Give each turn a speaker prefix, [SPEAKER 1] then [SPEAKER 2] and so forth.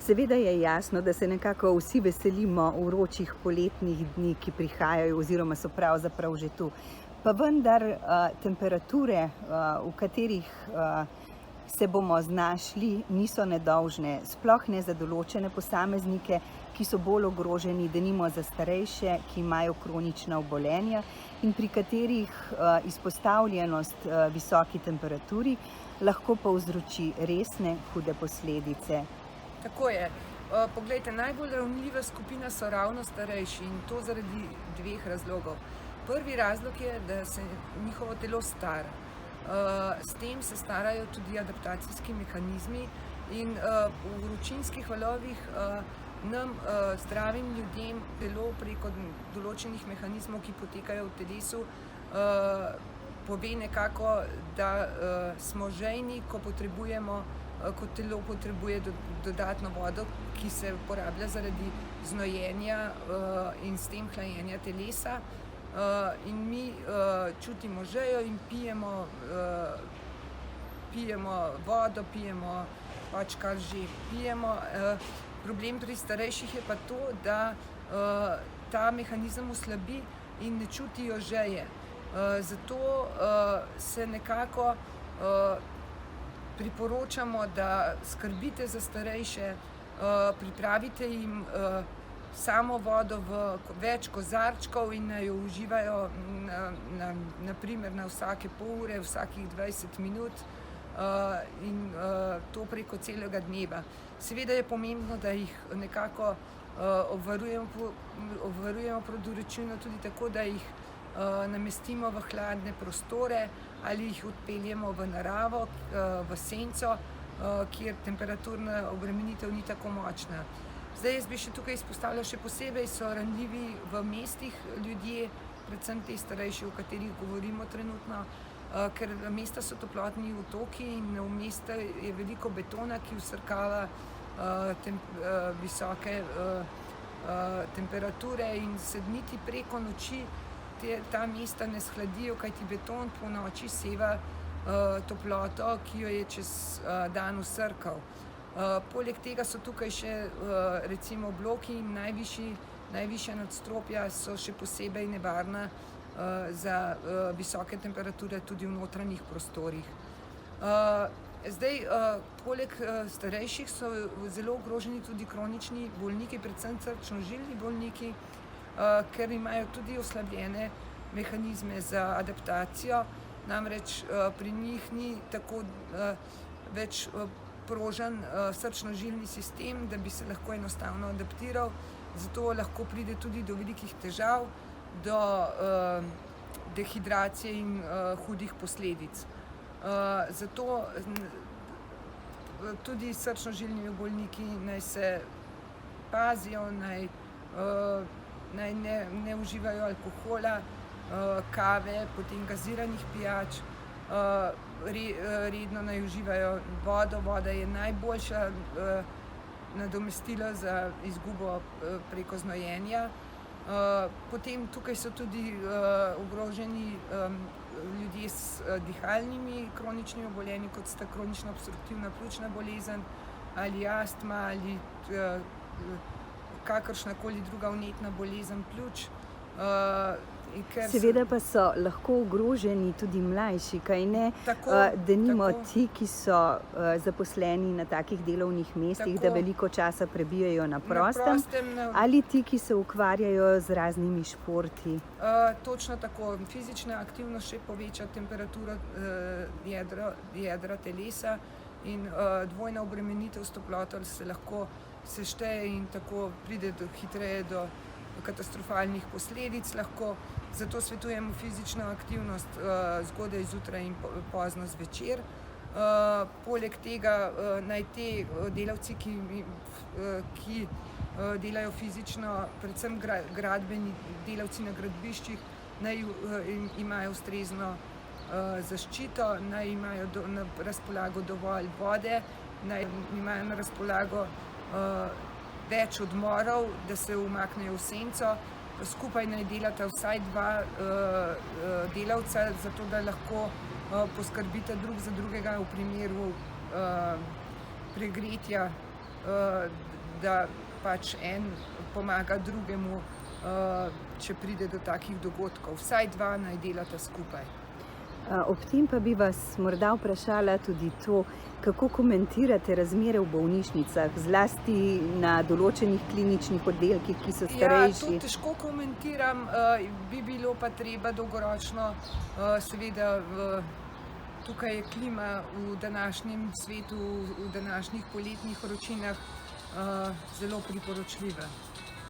[SPEAKER 1] Seveda je jasno, da se nekako vsi veselimo vročih poletnih dni, ki prihajajo oziroma so pravzaprav že tu. Pa vendar temperature, v katerih se bomo znašli, niso nedolžne, sploh ne za določene posameznike, ki so bolj ogroženi, denimo za starejše, ki imajo kronična obolenja in pri katerih izpostavljenost visoki temperaturi lahko povzroči resne hude posledice.
[SPEAKER 2] Tako je. Poglejte, najbolj ranljiva skupina so ravno starejši in to zaradi dveh razlogov. Prvi razlog je, da se njihovo telo stara. S tem se starajo tudi adaptacijski mehanizmi in v vročinskih valovih nam, zdravim ljudem, telo preko določenih mehanizmov, ki potekajo v telesu, pove nekako, da smo žejni, ko telo potrebuje dodatno vodo, ki se uporablja zaradi znojenja in s tem hlajenja telesa. In mi čutimo žejo in pijemo vodo, pijemo pač kar že pijemo. Problem pri starejših je pa to, da ta mehanizem oslabi in ne čutijo žeje. Zato se nekako priporočamo, da skrbite za starejše, pripravite jim samo vodo v več kozarčkov in naj jo uživajo na primer na vsake pol ure, vsakih 20 minut in to preko celega dneva. Seveda je pomembno, da jih nekako obvarujemo pred vročino tudi tako, da jih namestimo v hladne prostore ali jih odpeljemo v naravo, v senco, kjer temperaturna obremenitev ni tako močna. Zdaj, jaz bi še tukaj izpostavila, še posebej so ranljivi v mestih ljudje, predvsem te starejši, o katerih govorimo trenutno, ker mesta so toplotni otoki in v mestu je veliko betona, ki vsrkava visoke temperature in se niti preko noči ta mesta ne shladijo, kajti beton po noči seva toploto, ki jo je čez dan vsrkal. Poleg tega so tukaj še recimo bloki in najvišja nadstropja so še posebej nevarna za visoke temperature tudi v notranjih prostorih. Zdaj, poleg starejših so zelo ogroženi tudi kronični bolniki, predvsem srčno-žilni bolniki, ker imajo tudi oslabljene mehanizme za adaptacijo, namreč pri njih ni tako več prožen srčno-žilni sistem, da bi se lahko enostavno adaptiral, zato lahko pride tudi do velikih težav, do dehidracije in hudih posledic. Zato tudi srčno-žilni bolniki naj se pazijo, naj ne uživajo alkohola, kave, potem gaziranih pijač, redno naj uživajo vodo. Voda je najboljša nadomestilo za izgubo preko znojenja. Potem tukaj so tudi ogroženi ljudje s dihalnimi kroničnimi obolenji, kot sta kronična obstruktivna pljučna bolezen ali astma ali kakršnakoli druga vnetna bolezen pljuč.
[SPEAKER 1] Seveda pa so lahko ogroženi tudi mlajši, kajne? Denimo ti, ki so zaposleni na takih delovnih mestih, da veliko časa prebijajo na prostem, ali ti, ki se ukvarjajo z raznimi športi.
[SPEAKER 2] Točno tako. Fizična aktivnost še poveča temperaturo jedra telesa in dvojna obremenitev s toploto se lahko sešteje in tako pride hitreje do katastrofalnih posledic lahko. Zato svetujemo fizično aktivnost zgodaj zjutraj in pozno zvečer. Poleg tega naj ti delavci, ki delajo fizično, predvsem gradbeni delavci na gradbiščih, naj imajo ustrezno zaščito, naj imajo na razpolago dovolj vode, naj imajo na razpolago več odmorov, da se umaknejo v senco. Skupaj naj delata vsaj 2 delavca, zato da lahko poskrbita drug za drugega v primeru pregretja da pač en pomaga drugemu, če pride do takih dogodkov. Vsaj dva naj delata skupaj.
[SPEAKER 1] Ob tem pa bi vas morda vprašala tudi to, kako komentirate razmere v bolnišnicah, zlasti na določenih kliničnih oddelkih, ki so starejši.
[SPEAKER 2] Ja, to težko komentiram, bi bilo pa treba dolgoročno, seveda tukaj je klima v današnjem svetu, v današnjih poletnih vročinah zelo priporočljiva.